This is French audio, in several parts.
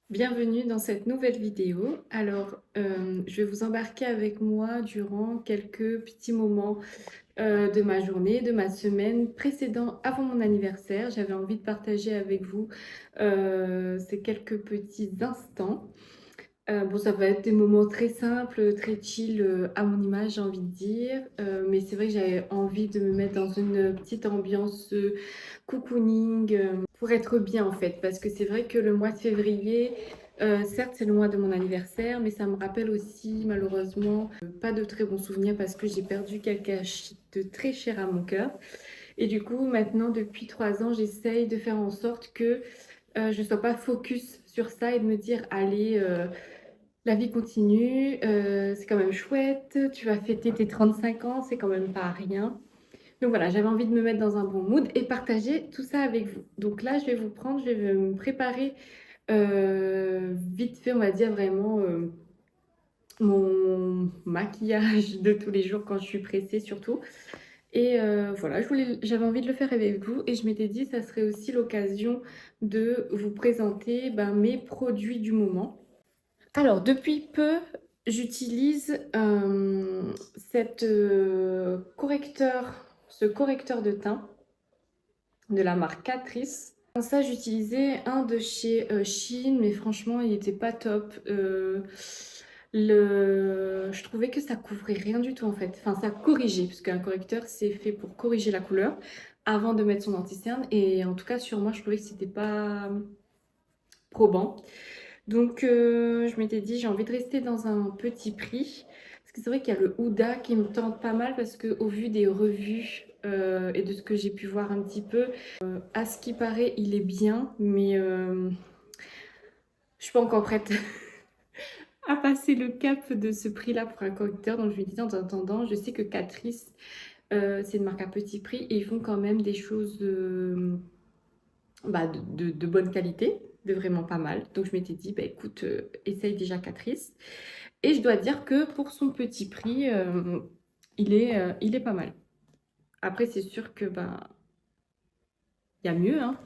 Bienvenue dans cette nouvelle vidéo. Alors, je vais vous embarquer avec moi durant quelques petits moments de ma journée, de ma semaine précédant, avant mon anniversaire. J'avais envie de partager avec vous ces quelques petits instants. Bon, ça va être des moments très simples, très chill, à mon image, j'ai envie de dire. Mais c'est vrai que j'avais envie de me mettre dans une petite ambiance cocooning, pour être bien en fait. Parce que c'est vrai que le mois de février, certes c'est le mois de mon anniversaire, mais ça me rappelle aussi malheureusement pas de très bons souvenirs parce que j'ai perdu quelqu'un de très cher à mon cœur. Et du coup, maintenant, depuis 3 ans, j'essaye de faire en sorte que je ne sois pas focus sur ça et de me dire, allez, la vie continue, c'est quand même chouette, tu vas fêter tes 35 ans, c'est quand même pas rien. Donc voilà, j'avais envie de me mettre dans un bon mood et partager tout ça avec vous. Donc là, je vais me préparer vite fait, on va dire vraiment mon maquillage de tous les jours quand je suis pressée surtout. Et voilà, j'avais envie de le faire avec vous et je m'étais dit ça serait aussi l'occasion de vous présenter mes produits du moment. Alors, depuis peu, j'utilise ce correcteur de teint de la marque Catrice. Avant ça, j'utilisais un de chez Shein, mais franchement, il n'était pas top. Je trouvais que ça couvrait rien du tout en fait. Enfin, ça corrigeait, parce qu'un correcteur, c'est fait pour corriger la couleur avant de mettre son anti-cerne. Et en tout cas, sur moi, je trouvais que c'était pas probant. Donc, je m'étais dit, j'ai envie de rester dans un petit prix. Parce que c'est vrai qu'il y a le Huda qui me tente pas mal parce qu'au vu des revues et de ce que j'ai pu voir un petit peu, à ce qui paraît, il est bien, mais je suis pas encore prête à passer le cap de ce prix-là pour un correcteur. Donc, je me disais, en attendant, je sais que Catrice, c'est une marque à petit prix et ils font quand même des choses de bonne qualité, de vraiment pas mal. Donc, je m'étais dit, bah, écoute, essaye déjà Catrice. Et je dois dire que pour son petit prix, il est pas mal. Après, c'est sûr que il y a mieux, hein.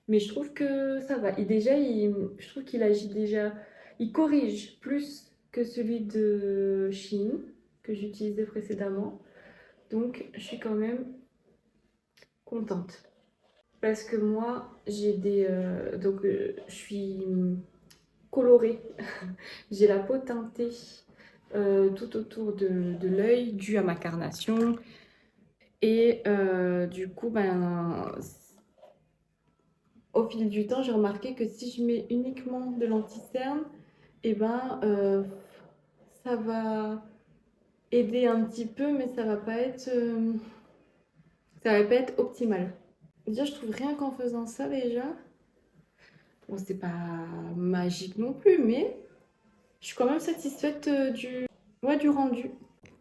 Mais je trouve que ça va. Je trouve qu'il agit déjà, il corrige plus que celui de Shein que j'utilisais précédemment. Donc, je suis quand même contente. Parce que moi, je suis colorée. J'ai la peau teintée tout autour de l'œil, dû à ma carnation. Et du coup, au fil du temps, j'ai remarqué que si je mets uniquement de l'anti-cerne, et ça va aider un petit peu, mais ça va pas être optimal. Déjà, je trouve rien qu'en faisant ça déjà, bon, c'est pas magique non plus, mais je suis quand même satisfaite ouais, du rendu.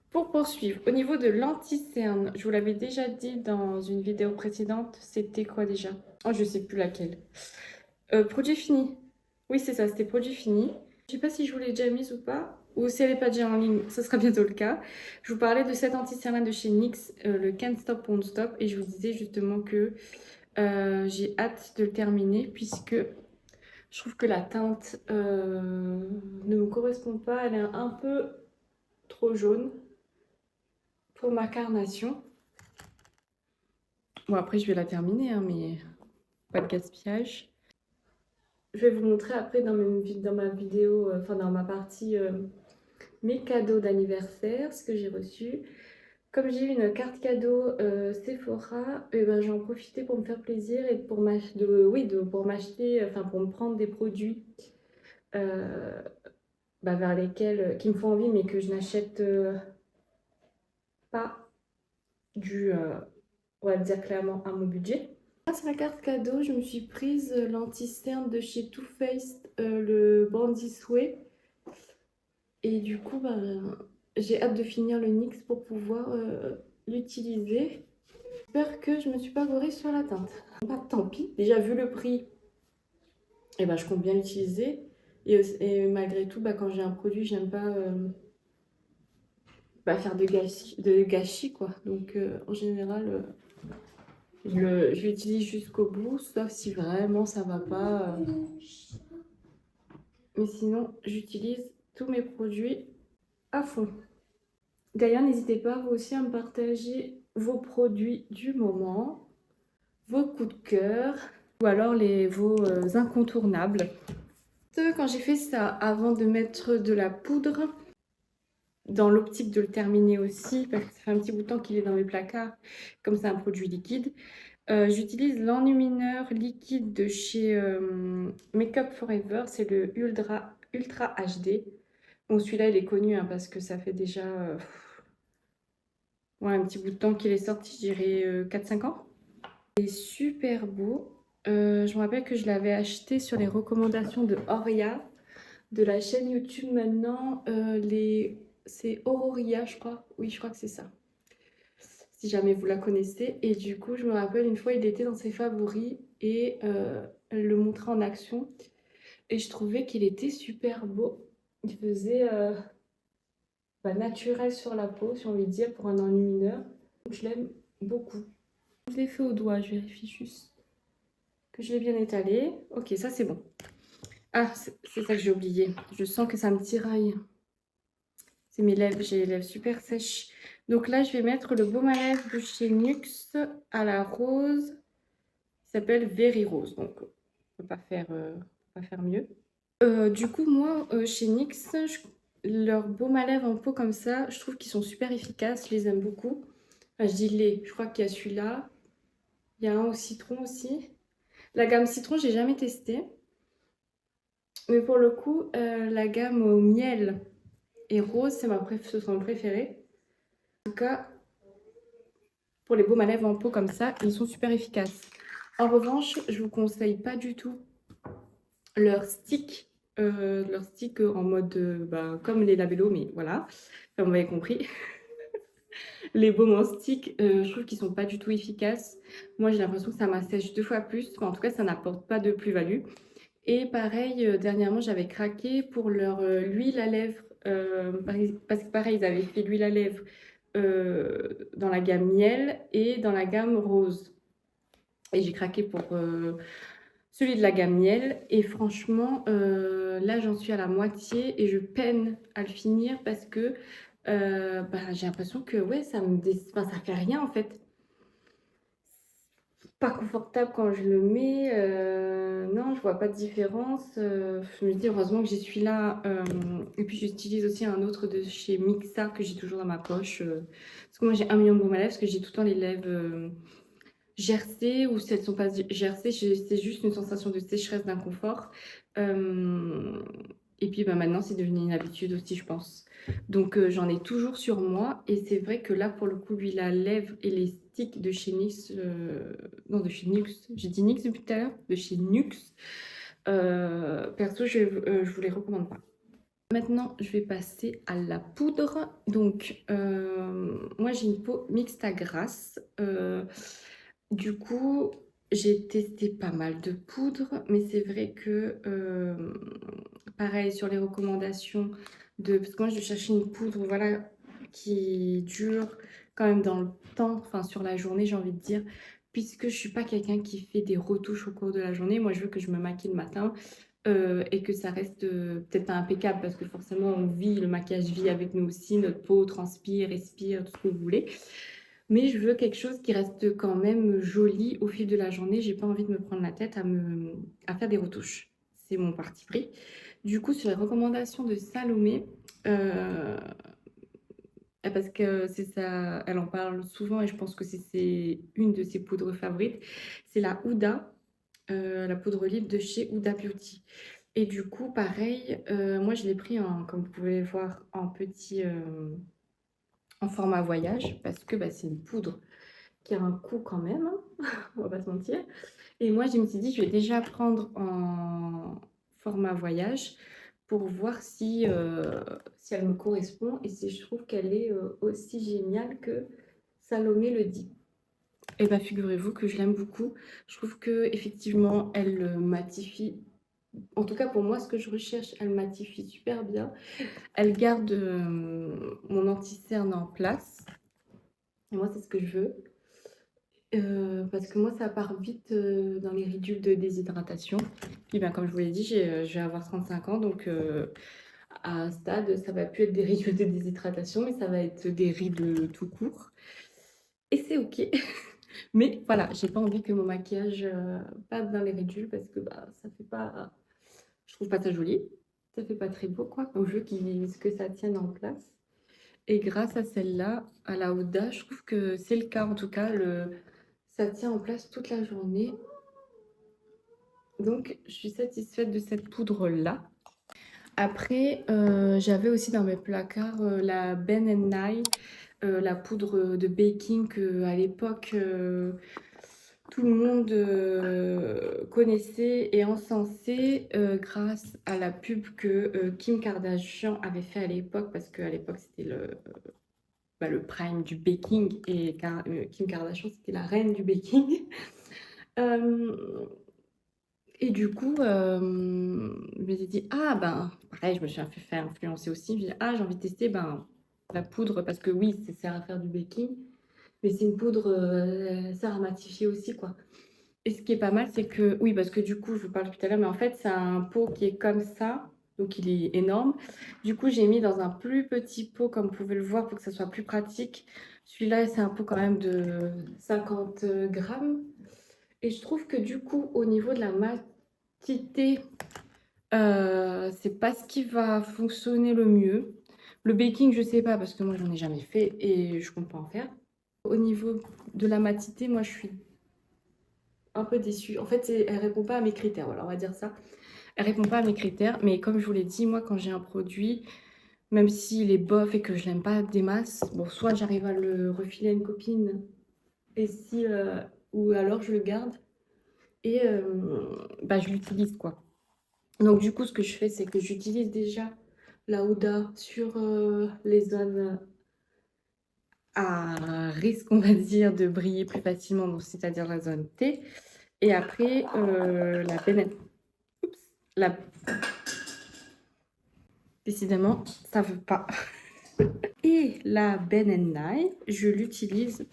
Pour poursuivre, au niveau de l'anti-cerne, je vous l'avais déjà dit dans une vidéo précédente, c'était quoi déjà? Oh, je sais plus laquelle. Produit fini. Oui, c'est ça, c'était produit fini. Je sais pas si je vous l'ai déjà mise ou pas, ou si elle n'est pas déjà en ligne, ce sera bientôt le cas. Je vous parlais de cet anti-cerne de chez NYX, le Can't Stop Won't Stop, et je vous disais justement que j'ai hâte de le terminer puisque je trouve que la teinte ne me correspond pas, elle est un peu trop jaune pour ma carnation. Bon, après, je vais la terminer, hein, mais pas de gaspillage. Je vais vous montrer après dans ma vidéo, enfin dans ma partie mes cadeaux d'anniversaire, ce que j'ai reçu. Comme j'ai eu une carte cadeau Sephora, j'en profitais pour me faire plaisir et pour m'acheter, enfin pour me prendre des produits euh, vers lesquels, qui me font envie, mais que je n'achète pas dû, on va dire clairement, à mon budget. Grâce à la carte cadeau, je me suis prise l'anti-cerne de chez Too Faced, le Born This Way. Et du coup, j'ai hâte de finir le NYX pour pouvoir l'utiliser. J'espère que je ne me suis pas gourée sur la teinte. Tant pis, déjà vu le prix, je compte bien l'utiliser. Et malgré tout, quand j'ai un produit, j'aime pas faire de gâchis, quoi. Donc en général, je l'utilise jusqu'au bout, sauf si vraiment ça va pas. Mais sinon, j'utilise tous mes produits à fond. D'ailleurs, n'hésitez pas vous aussi à me partager vos produits du moment, vos coups de cœur ou alors vos incontournables. Quand j'ai fait ça, avant de mettre de la poudre, dans l'optique de le terminer aussi, parce que ça fait un petit bout de temps qu'il est dans mes placards, comme c'est un produit liquide, j'utilise l'enlumineur liquide de chez Makeup Forever, c'est le Ultra HD. Bon, celui-là, il est connu hein, parce que ça fait déjà ouais, un petit bout de temps qu'il est sorti, je dirais 4-5 ans. Il est super beau. Je me rappelle que je l'avais acheté sur les recommandations de Oria, de la chaîne YouTube maintenant. C'est Auroria, je crois. Oui, je crois que c'est ça. Si jamais vous la connaissez. Et du coup, je me rappelle une fois, il était dans ses favoris et elle le montrait en action. Et je trouvais qu'il était super beau. Il faisait naturel sur la peau, si on veut dire, pour un enlumineur. Donc, je l'aime beaucoup. Je l'ai fait au doigt, je vérifie juste que je l'ai bien étalé. Ok, ça c'est bon. Ah, c'est ça que j'ai oublié. Je sens que ça me tiraille. C'est mes lèvres, j'ai les lèvres super sèches. Donc là, je vais mettre le baume à lèvres de chez NYX à la rose. Il s'appelle Very Rose, donc on ne peut pas faire mieux. Du coup, moi, chez NYX, leurs baumes à lèvres en pot comme ça, je trouve qu'ils sont super efficaces. Je les aime beaucoup. Enfin, je dis les, je crois qu'il y a celui-là. Il y a un au citron aussi. La gamme citron, j'ai jamais testé. Mais pour le coup, la gamme au miel et rose, ce sont mes préférés. En tout cas, pour les baumes à lèvres en pot comme ça, ils sont super efficaces. En revanche, je vous conseille pas du tout leur stick en mode comme les labellos, mais voilà, enfin, vous m'avez compris. Les baumes en stick, je trouve qu'ils sont pas du tout efficaces. Moi, j'ai l'impression que ça m'assèche 2 fois plus. Enfin, en tout cas, ça n'apporte pas de plus-value. Et pareil, dernièrement, j'avais craqué pour leur huile à lèvres. Parce que pareil, ils avaient fait l'huile à lèvres dans la gamme miel et dans la gamme rose. Et j'ai craqué pour celui de la gamme miel. Et franchement, là, j'en suis à la moitié et je peine à le finir parce que j'ai l'impression que ouais, enfin, ça fait rien en fait. Pas confortable quand je le mets. Non, je vois pas de différence. Je me dis heureusement que j'ai celui-là. Et puis j'utilise aussi un autre de chez Mixa que j'ai toujours dans ma poche. Parce que moi j'ai 1 million de baumes à lèvres parce que j'ai tout le temps les lèvres gercées ou si elles sont pas gercées, c'est juste une sensation de sécheresse, d'inconfort. Euh, et puis maintenant c'est devenu une habitude aussi, je pense. Donc j'en ai toujours sur moi et c'est vrai que là pour le coup l'huile à lèvres et les sticks de chez NYX, non de chez NYX, j'ai dit NYX depuis tout à l'heure, de chez NYX, perso je vous les recommande pas. Maintenant je vais passer à la poudre. Donc moi j'ai une peau mixte à grasse. Du coup j'ai testé pas mal de poudres, mais c'est vrai que pareil sur les recommandations parce que moi je cherchais une poudre voilà qui dure quand même dans le temps, enfin sur la journée j'ai envie de dire, puisque je suis pas quelqu'un qui fait des retouches au cours de la journée. Moi je veux que je me maquille le matin et que ça reste peut-être pas impeccable parce que forcément on vit, le maquillage vit avec nous aussi, notre peau transpire, respire, tout ce que vous voulez. Mais je veux quelque chose qui reste quand même joli au fil de la journée. J'ai pas envie de me prendre la tête à faire des retouches. C'est mon parti pris. Du coup, sur les recommandations de Salomé, euh, parce que c'est ça, elle en parle souvent et je pense que c'est une de ses poudres favorites, c'est la Huda, la poudre libre de chez Huda Beauty. Et du coup, pareil, moi je l'ai pris comme vous pouvez le voir, en format voyage, parce que c'est une poudre qui a un coût quand même, hein, on va pas se mentir. Et moi, je me suis dit, je vais déjà prendre en format voyage pour voir si elle me correspond et si je trouve qu'elle est aussi géniale que Salomé le dit. Et bien, figurez-vous que je l'aime beaucoup. Je trouve que effectivement, elle matifie. En tout cas, pour moi, ce que je recherche, elle matifie super bien. Elle garde mon anti-cerne en place. Et moi, c'est ce que je veux. Parce que moi, ça part vite dans les ridules de déshydratation. Puis, ben, comme je vous l'ai dit, je vais avoir 35 ans, donc à un stade, ça va plus être des ridules de déshydratation, mais ça va être des rides tout court. Et c'est OK. Mais voilà, j'ai pas envie que mon maquillage parte dans les ridules parce que bah, ça fait pas. Je trouve pas ça joli. Ça fait pas très beau, quoi. Donc, je veux que ça tienne en place. Et grâce à celle-là, à la Huda, je trouve que c'est le cas en tout cas. Ça tient en place toute la journée. Donc, je suis satisfaite de cette poudre-là. Après, j'avais aussi dans mes placards la Ben Nye, la poudre de baking qu'à l'époque, tout le monde connaissait et encensait grâce à la pub que Kim Kardashian avait fait à l'époque, parce qu'à l'époque, c'était le prime du baking et Kim Kardashian, c'était la reine du baking. Euh, Et du coup, je me suis dit, ah ben, pareil, je me suis fait faire influencer aussi. Je me suis dit, ah, j'ai envie de tester ben, la poudre, parce que oui, ça sert à faire du baking, mais c'est une poudre, ça sert à matifier aussi, quoi. Et ce qui est pas mal, c'est que, oui, parce que du coup, je vous parle depuis tout à l'heure, mais en fait, c'est un pot qui est comme ça, donc il est énorme. Du coup, j'ai mis dans un plus petit pot, comme vous pouvez le voir, pour que ça soit plus pratique. Celui-là, c'est un pot quand même de 50 grammes. Et je trouve que du coup, au niveau de la matité, c'est pas ce qui va fonctionner le mieux. Le baking, je sais pas, parce que moi, j'en ai jamais fait et je compte pas en faire. Au niveau de la matité, moi, je suis un peu déçue. En fait, elle répond pas à mes critères, voilà, on va dire ça. Elle répond pas à mes critères, mais comme je vous l'ai dit, moi, quand j'ai un produit, même s'il est bof et que je l'aime pas des masses, bon, soit j'arrive à le refiler à une copine, et si, ou alors je le garde et bah, je l'utilise, quoi. Donc, du coup, ce que je fais, c'est que j'utilise déjà la Huda sur les zones à risque, on va dire, de briller plus facilement, donc c'est-à-dire la zone T. Et après, la Ben... Oups, la... Décidément, ça veut pas. Et la Ben Nye, je l'utilise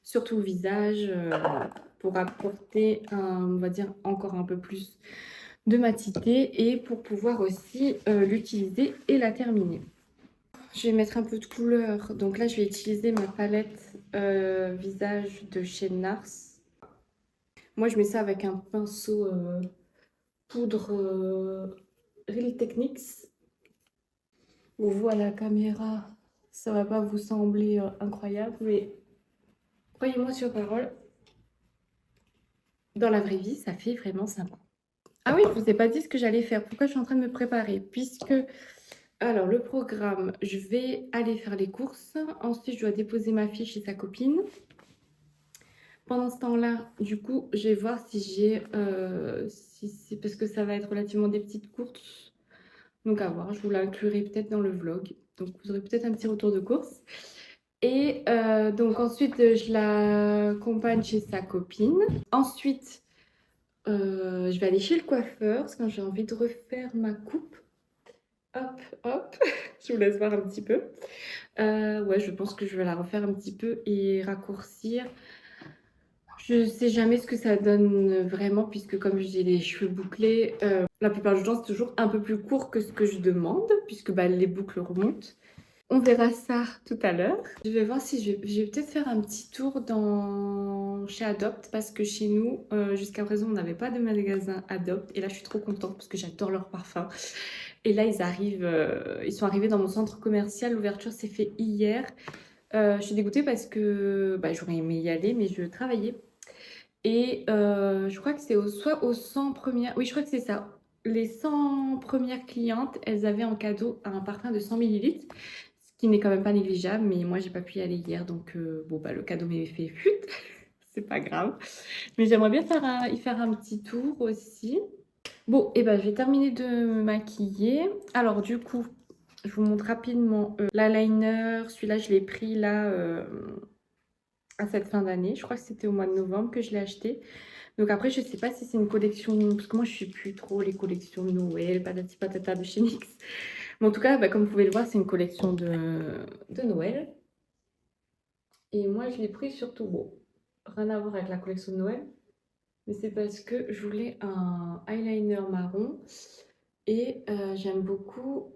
surtout au visage pour apporter, on va dire, encore un peu plus de matité et pour pouvoir aussi l'utiliser et la terminer. Je vais mettre un peu de couleur. Donc là, je vais utiliser ma palette visage de chez NARS. Moi, je mets ça avec un pinceau poudre Real Techniques. Bon, vous, à la caméra, ça va pas vous sembler incroyable, mais croyez-moi sur parole, dans la vraie vie, ça fait vraiment sympa. Ah oui, je ne vous ai pas dit ce que j'allais faire. Pourquoi je suis en train de me préparer? Puisque, alors, le programme, je vais aller faire les courses. Ensuite, je dois déposer ma fille chez sa copine. Pendant ce temps-là, du coup, je vais voir si j'ai... si c'est parce que ça va être relativement des petites courses. Donc, à voir. Je vous l'inclurai peut-être dans le vlog. Donc, vous aurez peut-être un petit retour de course. Et donc, ensuite, je l'accompagne chez sa copine. Ensuite, je vais aller chez le coiffeur parce que j'ai envie de refaire ma coupe. Hop, hop. Je vous laisse voir un petit peu. Ouais, je pense que je vais la refaire un petit peu et raccourcir. Je sais jamais ce que ça donne vraiment, puisque comme j'ai les cheveux bouclés, la plupart du temps, c'est toujours un peu plus court que ce que je demande, puisque bah, les boucles remontent. On verra ça tout à l'heure. Je vais voir si je vais peut-être faire un petit tour chez Adopt, parce que chez nous, jusqu'à présent, on n'avait pas de magasin Adopt. Et là, je suis trop contente parce que j'adore leur parfum. Et là, ils sont arrivés dans mon centre commercial. L'ouverture s'est faite hier. Je suis dégoûtée parce que bah, j'aurais aimé y aller, mais je travaillais. Et je crois que c'est soit aux 100 premières... Oui, je crois que c'est ça. Les 100 premières clientes, elles avaient en cadeau un parfum de 100 millilitres, ce qui n'est quand même pas négligeable, mais moi, j'ai pas pu y aller hier, donc bon, bah, le cadeau m'est fait flûte. C'est pas grave. Mais j'aimerais bien y faire un petit tour aussi. Bon, et ben, je vais terminer de me maquiller. Alors, du coup, je vous montre rapidement l'eyeliner. Celui-là, je l'ai pris là à cette fin d'année. Je crois que c'était au mois de novembre que je l'ai acheté. Donc après, je sais pas si c'est une collection, parce que moi, je suis plus trop les collections de Noël, patati patata de chez NYX. Mais en tout cas, bah, comme vous pouvez le voir, c'est une collection de Noël. Et moi, je l'ai pris surtout beau. rien à voir avec la collection de Noël, mais c'est parce que je voulais un eyeliner marron et j'aime beaucoup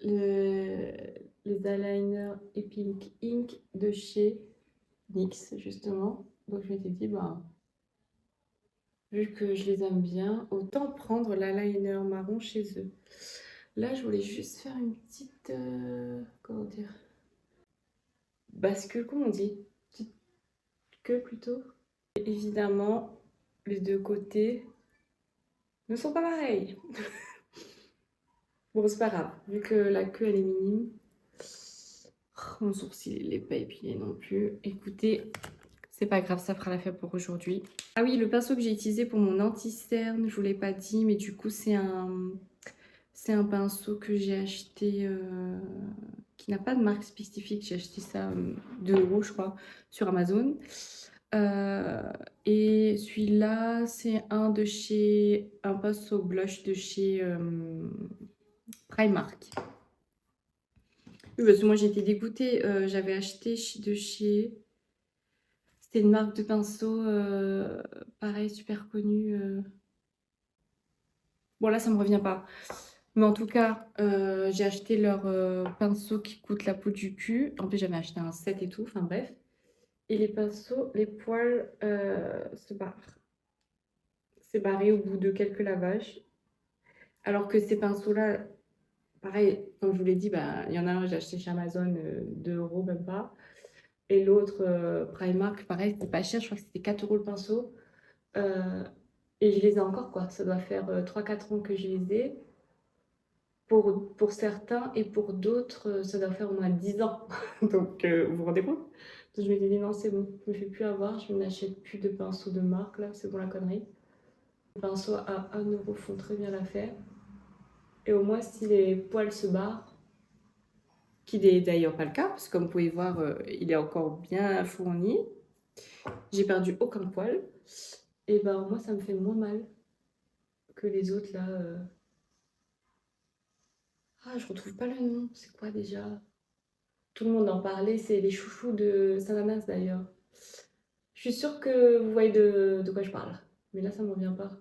le- les eyeliners Epic Ink de chez NYX, justement. Donc je m'étais dit, bah, vu que je les aime bien, autant prendre l'eyeliner marron chez eux. Là, je voulais juste faire une petite, comment dire, bascule, comment on dit? Petite queue plutôt. Et évidemment, les deux côtés ne sont pas pareils. Bon, c'est pas grave, vu que la queue elle est minime. Oh, mon sourcil il est pas épilé non plus. Écoutez, c'est pas grave, ça fera l'affaire pour aujourd'hui. Ah oui, le pinceau que j'ai utilisé pour mon anti-cerne, je vous l'ai pas dit, mais du coup c'est un pinceau que j'ai acheté qui n'a pas de marque spécifique. J'ai acheté ça 2 € je crois sur Amazon. Euh, et celui-là, c'est un pinceau blush de chez Primark. Oui, parce que moi j'étais dégoûtée. J'avais acheté de chez. C'était une marque de pinceau, pareil, super connue. Bon, là, ça me revient pas. Mais en tout cas, j'ai acheté leur pinceau qui coûte la peau du cul. En plus, j'avais acheté un set et tout. Enfin, bref. Et les pinceaux, les poils se barrent. C'est barré au bout de quelques lavages. Alors que ces pinceaux-là, pareil, comme je vous l'ai dit, bah, il y en a un, j'ai acheté chez Amazon, 2 € même pas. Et l'autre, Primark, pareil, c'était pas cher, je crois que c'était 4 € le pinceau. Euh, et je les ai encore, quoi. Ça doit faire 3-4 ans que je les ai. Pour certains, et pour d'autres, ça doit faire au moins 10 ans. Donc, vous vous rendez compte? Donc, je m'étais dit, non, c'est bon, je me fais plus avoir, je n'achète plus de pinceaux de marque, là, c'est bon la connerie. Les pinceaux à 1 € font très bien l'affaire. Et au moins, si les poils se barrent, qui n'est d'ailleurs pas le cas, parce que comme vous pouvez voir, il est encore bien fourni. J'ai perdu aucun poil. Et ben moi, ça me fait moins mal que les autres là. Ah, je retrouve pas le nom. C'est quoi déjà? Tout le monde en parlait. C'est les chouchous de Saint-Damas d'ailleurs. Je suis sûre que vous voyez de quoi je parle. Mais là, ça me revient pas.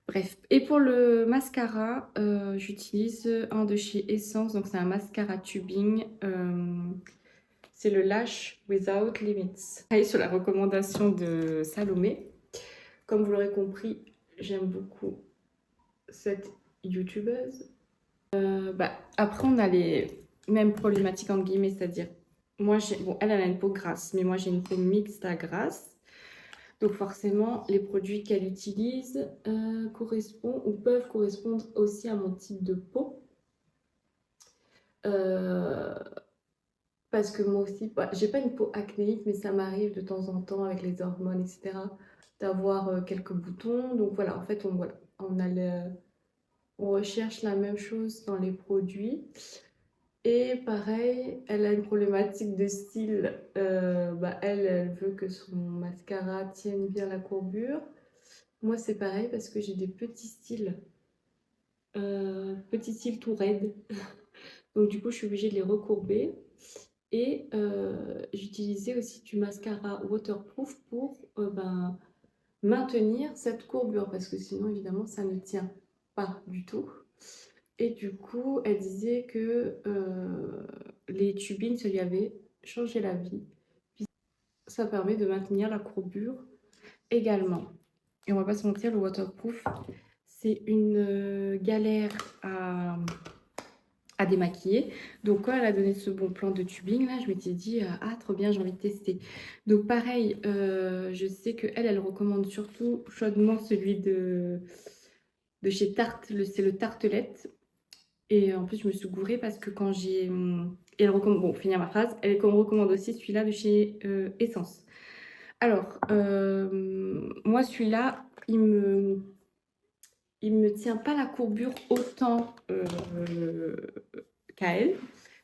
Bref, et pour le mascara, j'utilise un de chez Essence, donc c'est un mascara tubing. C'est le Lash Without Limits. Et sur la recommandation de Salomé. Comme vous l'aurez compris, j'aime beaucoup cette youtubeuse. Bah, après, on a les mêmes problématiques entre guillemets, c'est-à-dire, moi, bon, elle a une peau grasse, mais moi, j'ai une peau mixte à grasse. Donc forcément, les produits qu'elle utilise correspondent ou peuvent correspondre aussi à mon type de peau. Euh, Parce que moi aussi, bah, j'ai pas une peau acnéique, mais ça m'arrive de temps en temps avec les hormones, etc., d'avoir quelques boutons. Donc voilà, en fait, voilà, on recherche la même chose dans les produits. Et pareil, elle a une problématique de style. Bah, elle veut que son mascara tienne bien la courbure. Moi, c'est pareil parce que j'ai des petits cils tout raides. Donc du coup, je suis obligée de les recourber. Et j'utilisais aussi du mascara waterproof pour ben, maintenir cette courbure parce que sinon, évidemment, ça ne tient pas du tout. Et du coup, elle disait que les tubines, ça lui avait changé la vie. Puis ça permet de maintenir la courbure également. Et on va pas se mentir, le waterproof, c'est une galère à démaquiller. Donc quand elle a donné ce bon plan de tubing, là, je m'étais dit, ah, trop bien, j'ai envie de tester. Donc pareil, je sais qu'elle, elle recommande surtout chaudement celui de chez Tarte, c'est le Tartelette. Et en plus, je me suis gourée parce que quand j'ai... Et elle recommande, bon, finir ma phrase, elle recommande aussi celui-là de chez Essence. Alors, moi, celui-là, il me tient pas la courbure autant qu'à elle.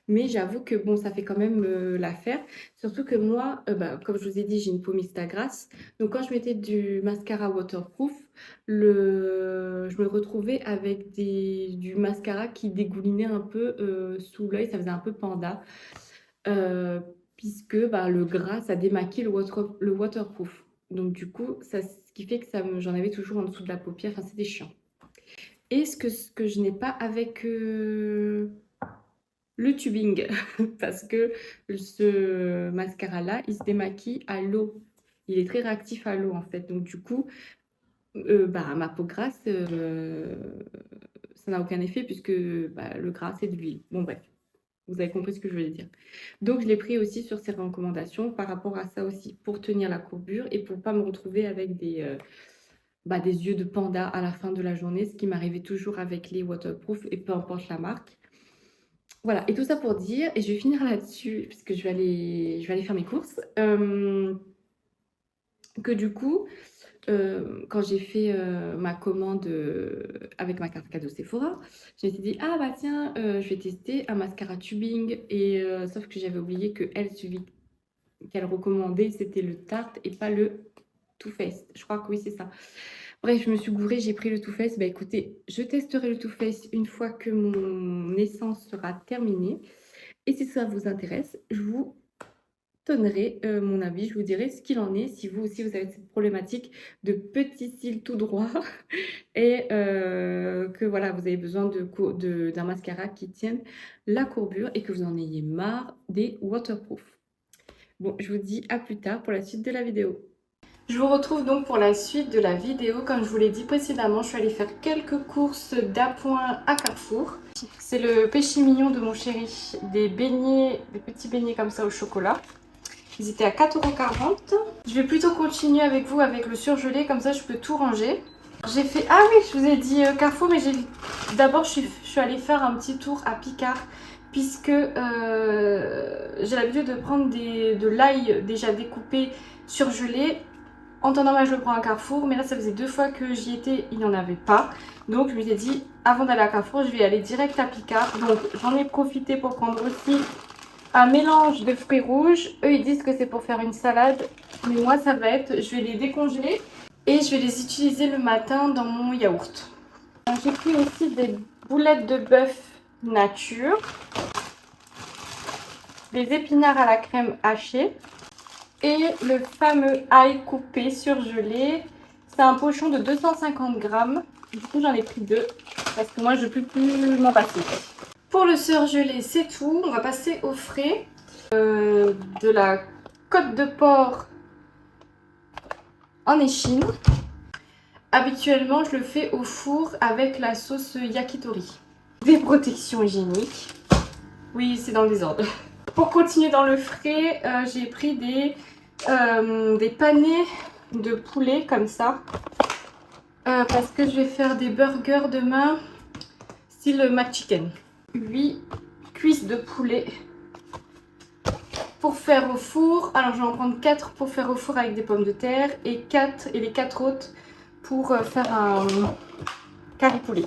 Mais j'avoue que bon, ça fait quand même l'affaire. Surtout que moi, bah, comme je vous ai dit, j'ai une peau mixte à grasse. Donc quand je mettais du mascara waterproof, je me retrouvais avec du mascara qui dégoulinait un peu sous l'œil. Ça faisait un peu panda. Euh, puisque bah, le gras, ça démaquille le waterproof. Donc du coup, ce qui fait que j'en avais toujours en dessous de la paupière, enfin c'était chiant. Et ce que je n'ai pas avec le tubing, parce que ce mascara-là, il se démaquille à l'eau. Il est très réactif à l'eau en fait. Donc du coup, bah, ma peau grasse, ça n'a aucun effet puisque bah, le gras, c'est de l'huile. Bon bref, vous avez compris ce que je voulais dire. Donc je l'ai pris aussi sur ces recommandations par rapport à ça aussi, pour tenir la courbure et pour ne pas me retrouver avec bah, des yeux de panda à la fin de la journée, ce qui m'arrivait toujours avec les waterproof et peu importe la marque. Voilà, et tout ça pour dire, et je vais finir là-dessus, parce que je vais aller faire mes courses, que du coup, quand j'ai fait ma commande avec ma carte cadeau Sephora, je m'étais dit, ah bah tiens, je vais tester un mascara tubing, et sauf que j'avais oublié que celui qu'elle recommandait, c'était le Tarte et pas le Too Faced. Je crois que oui, c'est ça. Bref, je me suis gourée, j'ai pris le Too Faced. Bah écoutez, je testerai le Too Faced une fois que mon essence sera terminée. Et si ça vous intéresse, je vous donnerai mon avis, je vous dirai ce qu'il en est, si vous aussi vous avez cette problématique de petits cils tout droits et que voilà, vous avez besoin d'un mascara qui tienne la courbure et que vous en ayez marre des waterproof. Bon, je vous dis à plus tard pour la suite de la vidéo. Je vous retrouve donc pour la suite de la vidéo. Comme je vous l'ai dit précédemment, je suis allée faire quelques courses d'appoint à Carrefour. C'est le péché mignon de mon chéri, des beignets, des petits beignets comme ça au chocolat. Ils étaient à 4,40 €. Je vais plutôt continuer avec vous avec le surgelé, comme ça je peux tout ranger. J'ai fait... Ah oui, je vous ai dit Carrefour, mais d'abord je suis allée faire un petit tour à Picard, puisque j'ai l'habitude de prendre de l'ail déjà découpé, surgelé. En temps normal, je le prends à Carrefour, mais là, ça faisait 2 fois que j'y étais, il n'y en avait pas. Donc, je me suis dit, avant d'aller à Carrefour, je vais aller direct à Picard. Donc, j'en ai profité pour prendre aussi un mélange de fruits rouges. Eux, ils disent que c'est pour faire une salade, mais moi, ça va être, je vais les décongeler et je vais les utiliser le matin dans mon yaourt. J'ai pris aussi des boulettes de bœuf nature, des épinards à la crème hachée, et le fameux ail coupé surgelé. C'est un pochon de 250 grammes. Du coup, j'en ai pris 2 parce que moi, je ne peux plus m'en passer. Pour le surgelé, c'est tout. On va passer au frais. De la côte de porc en échine. Habituellement, je le fais au four avec la sauce yakitori. Des protections hygiéniques. Oui, c'est dans le désordre. Pour continuer dans le frais, j'ai pris des panés de poulet comme ça parce que je vais faire des burgers demain style McChicken. 8 cuisses de poulet pour faire au four. Alors je vais en prendre 4 pour faire au four avec des pommes de terre et les 4 autres pour faire un curry poulet.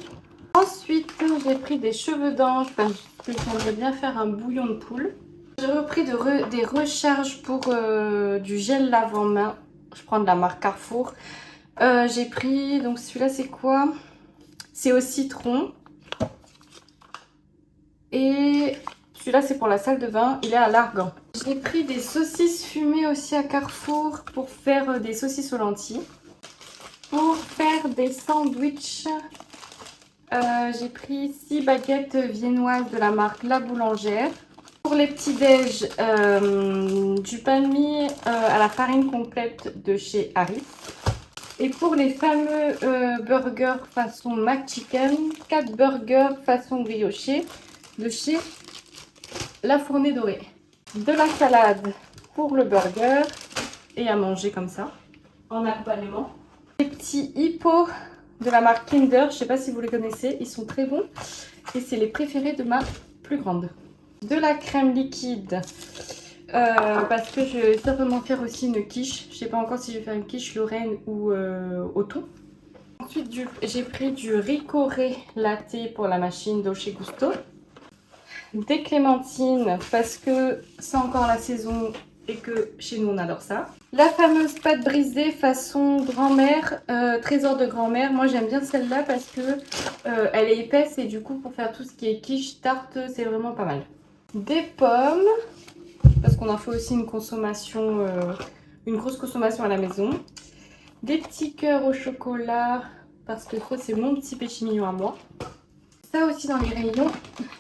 Ensuite j'ai pris des cheveux d'ange parce que j'aimerais bien faire un bouillon de poule. J'ai repris des recharges pour du gel lave-main. Je prends de la marque Carrefour. J'ai pris, donc celui-là c'est quoi? C'est au citron. Et celui-là c'est pour la salle de bain, il est à l'argan. J'ai pris des saucisses fumées aussi à Carrefour pour faire des saucisses aux lentilles. Pour faire des sandwichs, j'ai pris 6 baguettes viennoises de la marque La Boulangère. Pour les petits déj, du pain de mie à la farine complète de chez Harris. Et pour les fameux burgers façon McChicken, 4 burgers façon brioché de chez La Fournée Dorée. De la salade pour le burger et à manger comme ça, en accompagnement. Les petits hippos de la marque Kinder, je ne sais pas si vous les connaissez, ils sont très bons. Et c'est les préférés de ma plus grande. De la crème liquide parce que je vais certainement faire aussi une quiche. Je ne sais pas encore si je vais faire une quiche Lorraine ou au thon. Ensuite, j'ai pris du Ricoré latte pour la machine Dolce Gusto. Des clémentines parce que c'est encore la saison et que chez nous on adore ça. La fameuse pâte brisée façon grand-mère, trésor de grand-mère. Moi j'aime bien celle-là parce que elle est épaisse et du coup pour faire tout ce qui est quiche, tarte, c'est vraiment pas mal. Des pommes, parce qu'on en fait aussi une consommation, une grosse consommation à la maison. Des petits cœurs au chocolat, parce que c'est mon petit péché mignon à moi. Ça aussi dans les rayons,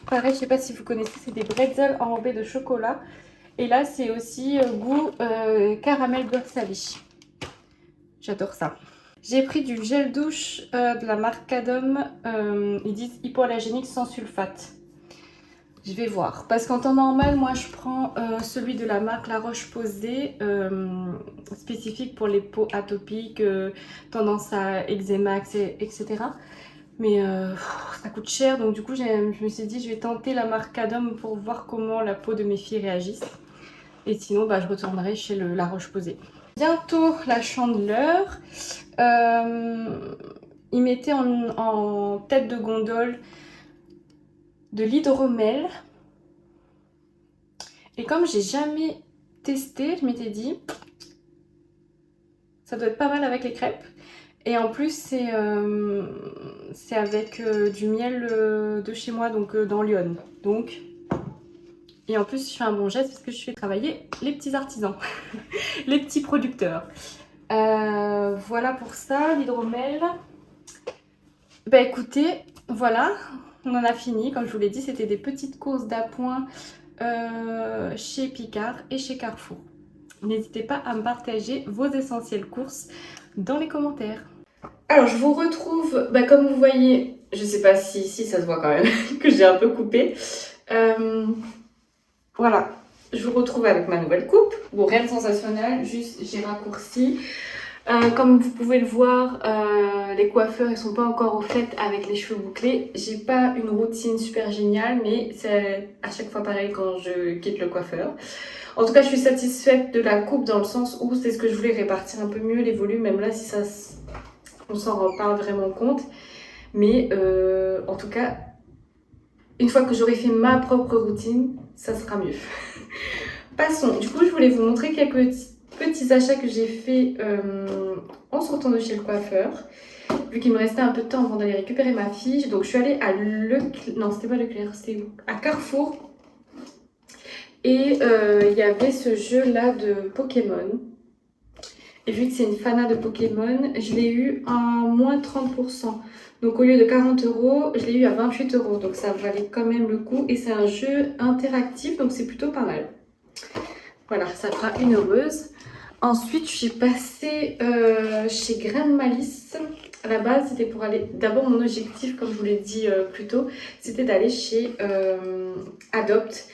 pareil, je sais pas si vous connaissez, c'est des bretzels enrobés de chocolat. Et là, c'est aussi goût caramel beurre salé. J'adore ça. J'ai pris du gel douche de la marque Cadom. Ils disent hypoallergénique sans sulfate. Je vais voir. Parce qu'en temps normal, moi, je prends celui de la marque La Roche-Posay, spécifique pour les peaux atopiques, tendance à eczéma, etc. Mais ça coûte cher, donc du coup, je me suis dit, je vais tenter la marque Cadom pour voir comment la peau de mes filles réagissent. Et sinon, bah, je retournerai chez La Roche-Posay. Bientôt la Chandeleur. Ils mettaient en tête de gondole de l'hydromel. Et comme j'ai jamais testé, je m'étais dit, ça doit être pas mal avec les crêpes. Et en plus, c'est avec du miel de chez moi, donc dans Lyon. Donc, et en plus, je fais un bon geste parce que je fais travailler les petits artisans, les petits producteurs. Voilà pour ça, l'hydromel. Bah écoutez, voilà, on en a fini. Comme je vous l'ai dit, c'était des petites courses d'appoint chez Picard et chez Carrefour. N'hésitez pas à me partager vos essentielles courses dans les commentaires. Alors, je vous retrouve, bah, comme vous voyez, je sais pas si ça se voit quand même, que j'ai un peu coupé. Voilà, je vous retrouve avec ma nouvelle coupe. Bon, rien de sensationnel, juste j'ai raccourci. Comme vous pouvez le voir, les coiffeurs ils sont pas encore au fait avec les cheveux bouclés. J'ai pas une routine super géniale, mais c'est à chaque fois pareil quand je quitte le coiffeur. En tout cas, je suis satisfaite de la coupe dans le sens où c'est ce que je voulais, répartir un peu mieux les volumes, même là si on s'en rend pas vraiment compte. Mais en tout cas, une fois que j'aurai fait ma propre routine, ça sera mieux. Passons. Du coup, je voulais vous montrer quelques petits achats que j'ai fait en sortant de chez le coiffeur. Vu qu'il me restait un peu de temps avant d'aller récupérer ma fille. Donc, je suis allée à non, c'était pas Leclerc, c'était à Carrefour. Et il y avait ce jeu-là de Pokémon. Et vu que c'est une fana de Pokémon, je l'ai eu à moins 30%. Donc au lieu de 40 €, je l'ai eu à 28 €. Donc ça valait quand même le coup. Et c'est un jeu interactif, donc c'est plutôt pas mal. Voilà, ça fera une heureuse. Ensuite, je suis passée chez Grain de Malice. À la base, c'était pour aller... D'abord, mon objectif, comme je vous l'ai dit plus tôt, c'était d'aller chez Adopt.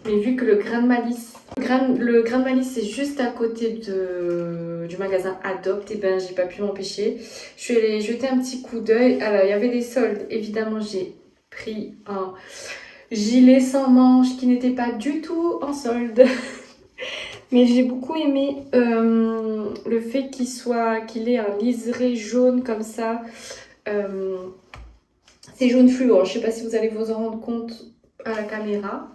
Mais vu que le Grain de Malice... Le Grain de Malice, c'est juste à côté du magasin Adopt, et ben j'ai pas pu m'empêcher. Je suis allée jeter un petit coup d'œil. Alors, il y avait des soldes. Évidemment, j'ai pris un gilet sans manches qui n'était pas du tout en solde. Mais j'ai beaucoup aimé le fait qu'il ait un liseré jaune comme ça. C'est jaune fluo. Je ne sais pas si vous allez vous en rendre compte à la caméra.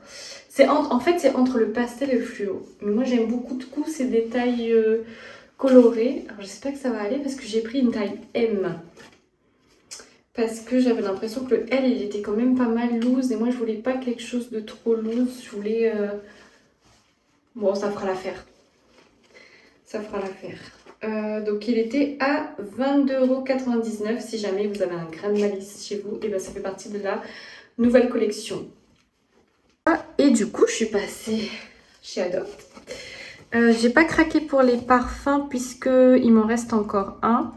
En fait, c'est entre le pastel et le fluo. Mais moi, j'aime beaucoup de coups ces détails colorés. Alors, j'espère que ça va aller parce que j'ai pris une taille M. Parce que j'avais l'impression que le L, il était quand même pas mal loose. Et moi, je voulais pas quelque chose de trop loose. Je voulais... Bon, ça fera l'affaire. Ça fera l'affaire. Donc, il était à 22,99 € si jamais vous avez un Grain de Malice chez vous. Et bien, ça fait partie de la nouvelle collection. Et du coup, je suis passée chez Adopt. J'ai pas craqué pour les parfums puisqu'il m'en reste encore un.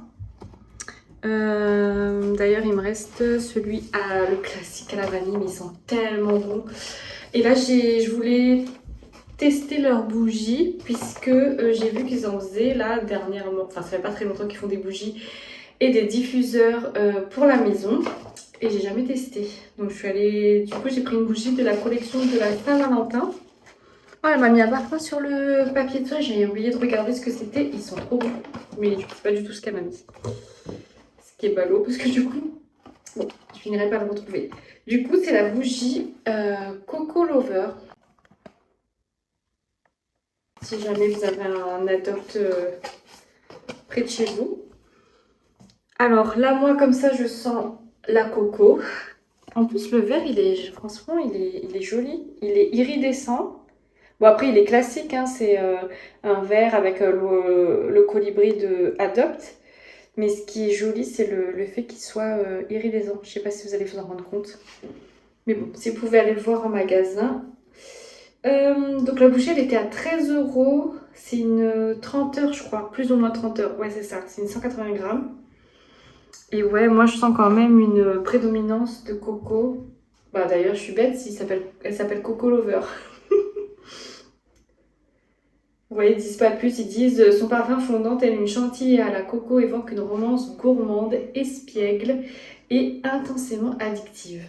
D'ailleurs, il me reste le classique à la vanille, mais ils sont tellement bons. Et là, je voulais tester leurs bougies puisque j'ai vu qu'ils en faisaient là dernièrement. Enfin, ça fait pas très longtemps qu'ils font des bougies et des diffuseurs pour la maison. Et j'ai jamais testé. Donc je suis allée... Du coup, j'ai pris une bougie de la collection de la Saint-Valentin. Oh, elle m'a mis un parfum sur le papier de soie. J'ai oublié de regarder ce que c'était. Ils sont trop bons. Mais du coup, c'est pas du tout ce qu'elle m'a mis. Ce qui est ballot parce que du coup... Bon, je finirai par le retrouver. Du coup, c'est la bougie Coco Lover. Si jamais vous avez un Adopt près de chez vous. Alors là, moi, comme ça, je sens la coco. En plus, le verre, franchement, il est joli. Il est iridescent. Bon, après, il est classique, hein, c'est un verre avec le colibri de Adopt. Mais ce qui est joli, c'est le fait qu'il soit iridescent. Je sais pas si vous allez vous en rendre compte. Mais bon, si vous pouvez aller le voir en magasin. Donc la bougie, elle était à 13 euros. C'est une 30 heures, je crois. Plus ou moins 30 heures. Ouais, c'est ça. C'est une 180 grammes. Et ouais, moi, je sens quand même une prédominance de coco. Bah d'ailleurs, je suis bête, elle s'appelle Coco Lover. Vous voyez, ils disent pas plus, ils disent son parfum fondant tel une chantilly à la coco évoque une romance gourmande, espiègle et intensément addictive.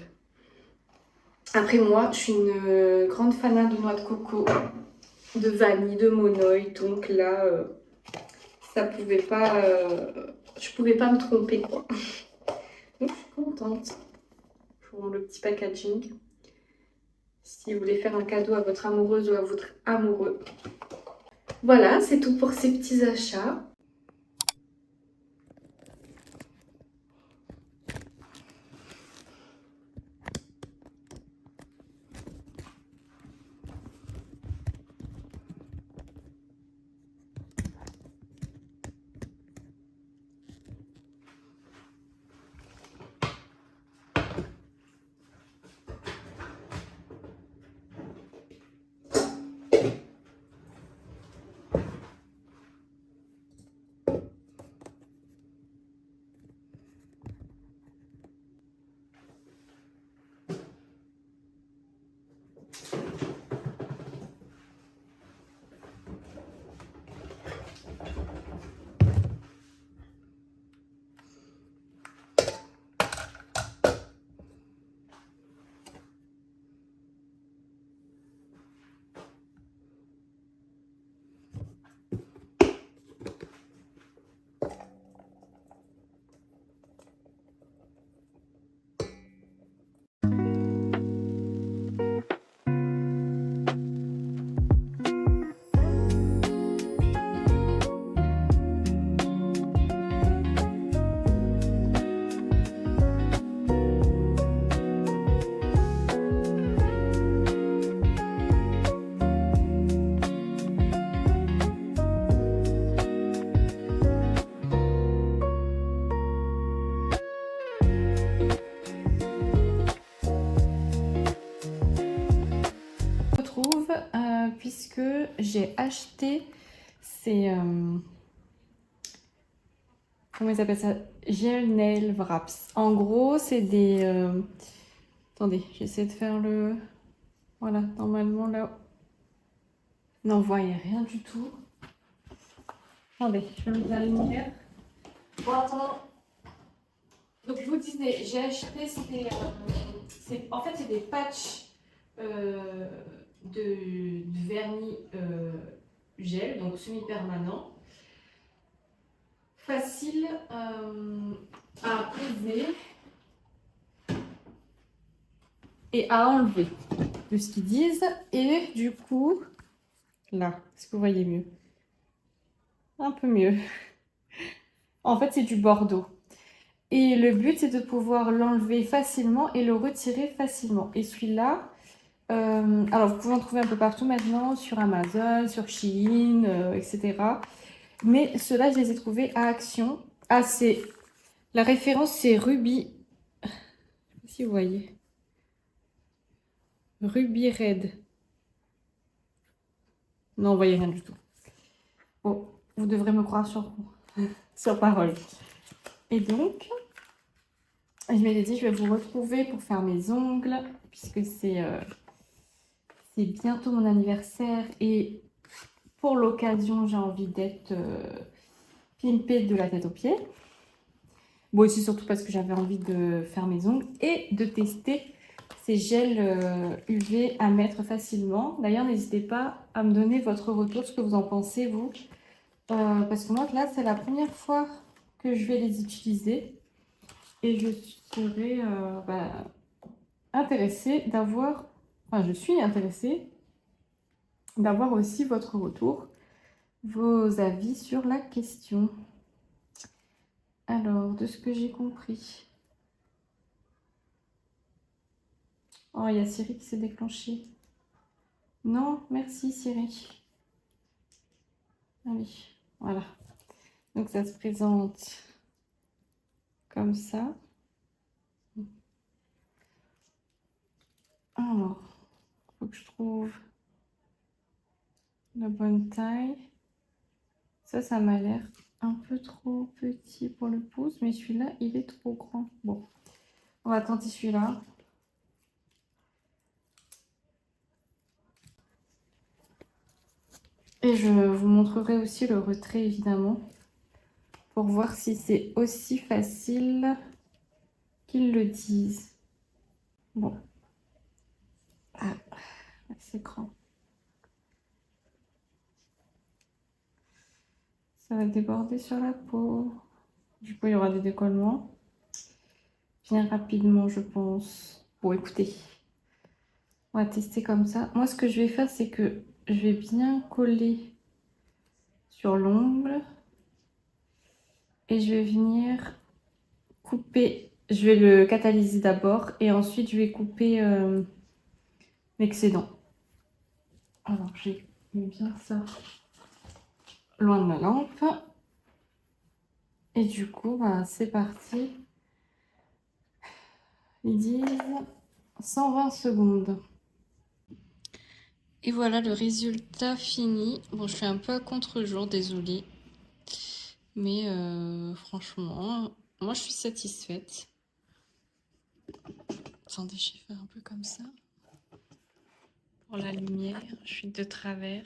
Après moi, je suis une grande fanat de noix de coco, de vanille, de monoï, donc là, ça pouvait pas, je pouvais pas me tromper quoi. Donc je suis contente pour le petit packaging. Si vous voulez faire un cadeau à votre amoureuse ou à votre amoureux. Voilà, c'est tout pour ces petits achats. Puisque j'ai acheté ces comment ils appellent ça, gel nail wraps. En gros, c'est des attendez, j'essaie de faire le voilà, normalement là non, vous voyez rien du tout. Attendez, je vais mettre la lumière. Bon, attends. Donc je vous disais, j'ai acheté en fait c'est des patchs de vernis gel, donc semi-permanent, facile à poser et à enlever, de ce qu'ils disent. Et du coup, là, est-ce que vous voyez mieux? Un peu mieux. En fait, c'est du bordeaux. Et le but, c'est de pouvoir l'enlever facilement et le retirer facilement. Et celui-là, alors vous pouvez en trouver un peu partout maintenant, sur Amazon, sur Shein, etc. Mais ceux-là, je les ai trouvés à Action. Ah, la référence, c'est Ruby. Je sais pas si vous voyez. Ruby Red. Non, vous voyez rien du tout. Bon, vous devrez me croire sur parole. Et donc, je m'étais dit, je vais vous retrouver pour faire mes ongles, puisque c'est bientôt mon anniversaire. Et pour l'occasion, j'ai envie d'être pimpée de la tête aux pieds. Bon, aussi surtout parce que j'avais envie de faire mes ongles et de tester ces gels UV à mettre facilement. D'ailleurs, n'hésitez pas à me donner votre retour, ce que vous en pensez, vous. Parce que moi, là, c'est la première fois que je vais les utiliser. Et je serais intéressée d'avoir... Enfin, je suis intéressée d'avoir aussi votre retour, vos avis sur la question. Alors, de ce que j'ai compris... Oh, il y a Siri qui s'est déclenché. Non, merci Siri. Allez, voilà. Donc ça se présente comme ça. Alors, faut que je trouve la bonne taille. Ça m'a l'air un peu trop petit pour le pouce, mais celui-là, il est trop grand. Bon, on va tenter celui-là. Et je vous montrerai aussi le retrait, évidemment, pour voir si c'est aussi facile qu'ils le disent. Bon. Ah, c'est grand. Ça va déborder sur la peau. Du coup, il y aura des décollements. Finir rapidement, je pense. Bon, écoutez, on va tester comme ça. Moi, ce que je vais faire, c'est que je vais bien coller sur l'ongle. Et je vais venir couper. Je vais le catalyser d'abord. Et ensuite, je vais couper l'excédent. Alors, j'ai mis bien ça loin de la lampe. Et du coup, bah, c'est parti. Ils disent 120 secondes. Et voilà le résultat fini. Bon, je suis un peu à contre-jour, désolée. Mais franchement, moi je suis satisfaite. Attendez, je vais faire un peu comme ça. Pour la lumière, je suis de travers.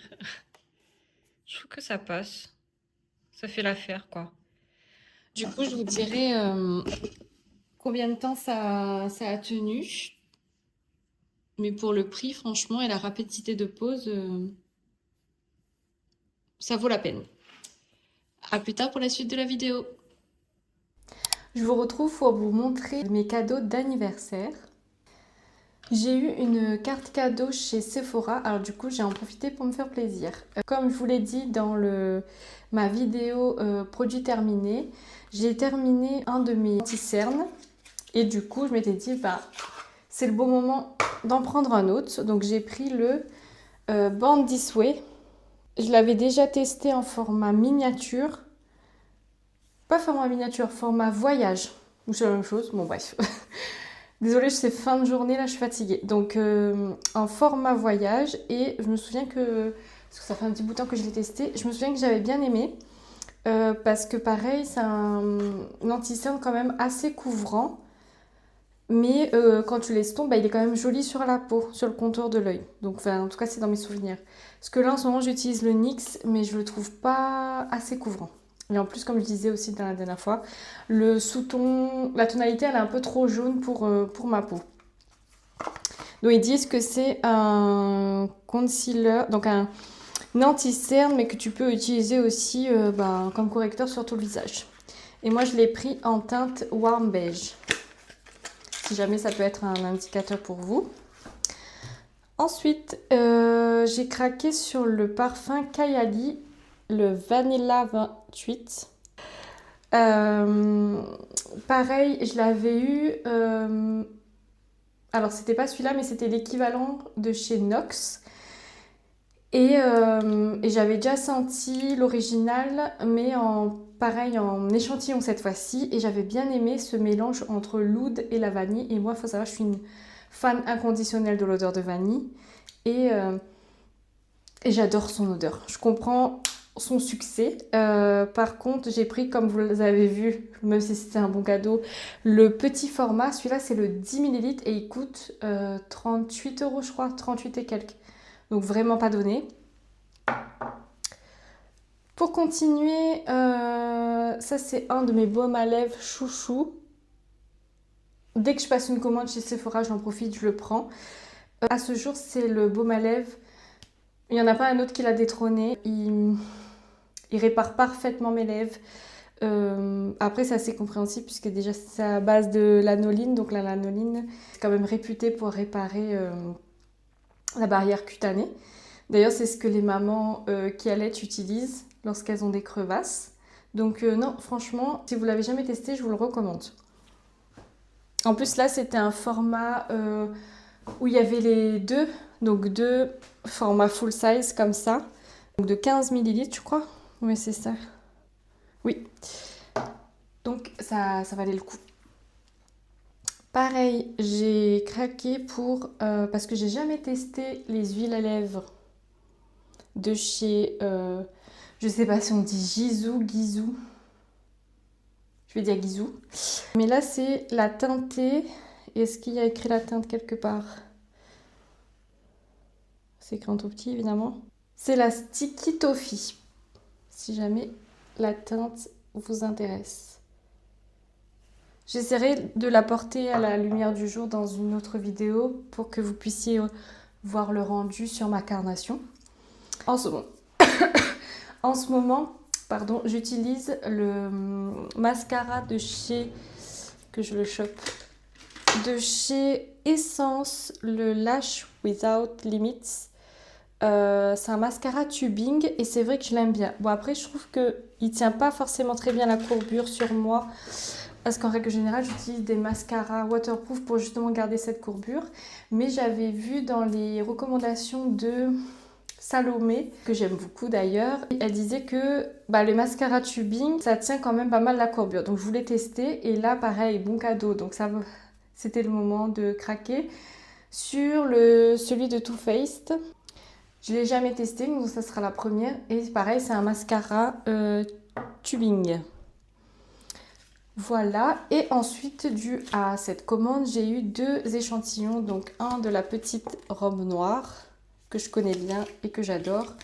Je trouve que ça passe. Ça fait l'affaire, quoi. Du coup, je vous dirai combien de temps ça a tenu. Mais pour le prix, franchement, et la rapidité de pose, ça vaut la peine. À plus tard pour la suite de la vidéo. Je vous retrouve pour vous montrer mes cadeaux d'anniversaire. J'ai eu une carte cadeau chez Sephora, alors du coup j'ai en profité pour me faire plaisir. Comme je vous l'ai dit dans ma vidéo produit terminé, j'ai terminé un de mes anti-cernes et du coup je m'étais dit bah c'est le bon moment d'en prendre un autre. Donc j'ai pris le Born This Way. Je l'avais déjà testé en format miniature. Pas format miniature, format voyage. Ou c'est la même chose, bon bref. Désolée, c'est fin de journée, là je suis fatiguée. Donc en format voyage, et je me souviens que, parce que ça fait un petit bout de temps que je l'ai testé, je me souviens que j'avais bien aimé. Parce que pareil, c'est un anti-cerne quand même assez couvrant. Mais quand tu l'estompes, bah, il est quand même joli sur la peau, sur le contour de l'œil. Donc enfin, en tout cas, c'est dans mes souvenirs. Parce que là, en ce moment, j'utilise le NYX, mais je le trouve pas assez couvrant. Et en plus, comme je disais aussi dans la dernière fois, le sous-ton, la tonalité, elle est un peu trop jaune pour ma peau. Donc ils disent que c'est un concealer, donc un anti-cerne, mais que tu peux utiliser aussi comme correcteur sur tout le visage. Et moi, je l'ai pris en teinte warm beige. Si jamais ça peut être un indicateur pour vous. Ensuite, j'ai craqué sur le parfum Kayali, le Vanilla 28. Pareil, je l'avais eu. Alors, c'était pas celui-là, mais c'était l'équivalent de chez NOX. Et j'avais déjà senti l'original, mais pareil, en échantillon cette fois-ci. Et j'avais bien aimé ce mélange entre l'oud et la vanille. Et moi, il faut savoir, je suis une fan inconditionnelle de l'odeur de vanille. Et j'adore son odeur. Je comprends son succès. Par contre, j'ai pris, comme vous l'avez vu, même si c'était un bon cadeau, le petit format. Celui-là, c'est le 10 ml et il coûte 38 €, je crois, 38 et quelques. Donc vraiment pas donné. Pour continuer, ça c'est un de mes baumes à lèvres chouchou. Dès que je passe une commande chez Sephora, j'en profite, je le prends. À ce jour, c'est le baume à lèvres. Il n'y en a pas un autre qui l'a détrôné. Il répare parfaitement mes lèvres. Après, c'est assez compréhensible puisque déjà c'est à base de lanoline. Donc la lanoline, c'est quand même réputé pour réparer la barrière cutanée. D'ailleurs, c'est ce que les mamans qui allaitent utilisent lorsqu'elles ont des crevasses. Donc non, franchement, si vous l'avez jamais testé, je vous le recommande. En plus, là, c'était un format où il y avait les deux, donc deux formats full size comme ça, donc de 15 millilitres je crois. Oui, c'est ça. Oui. Donc ça valait le coup. Pareil, j'ai craqué pour... parce que j'ai jamais testé les huiles à lèvres de chez... je sais pas si on dit Gizou. Je vais dire Gizou. Mais là, c'est la teintée. Est-ce qu'il y a écrit la teinte quelque part? C'est écrit en tout petit, évidemment. C'est la Sticky Toffee. Si jamais la teinte vous intéresse. J'essaierai de la porter à la lumière du jour dans une autre vidéo pour que vous puissiez voir le rendu sur ma carnation. En ce moment, pardon, j'utilise le mascara de chez, que je le chope, de chez Essence, le Lash Without Limits. C'est un mascara tubing et c'est vrai que je l'aime bien. Bon, après, je trouve qu'il tient pas forcément très bien la courbure sur moi. Parce qu'en règle générale, j'utilise des mascaras waterproof pour justement garder cette courbure. Mais j'avais vu dans les recommandations de Salomé, que j'aime beaucoup d'ailleurs, elle disait que le mascara tubing, ça tient quand même pas mal la courbure. Donc je voulais tester et là, pareil, bon cadeau. Donc c'était le moment de craquer. Sur celui de Too Faced, je ne l'ai jamais testé, donc ça sera la première. Et pareil, c'est un mascara tubing. Voilà, et ensuite, dû à cette commande, j'ai eu 2 échantillons. Donc un de la petite robe noire, que je connais bien et que j'adore,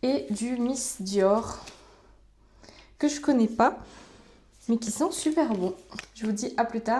et du Miss Dior, que je connais pas, mais qui sent super bon. Je vous dis à plus tard.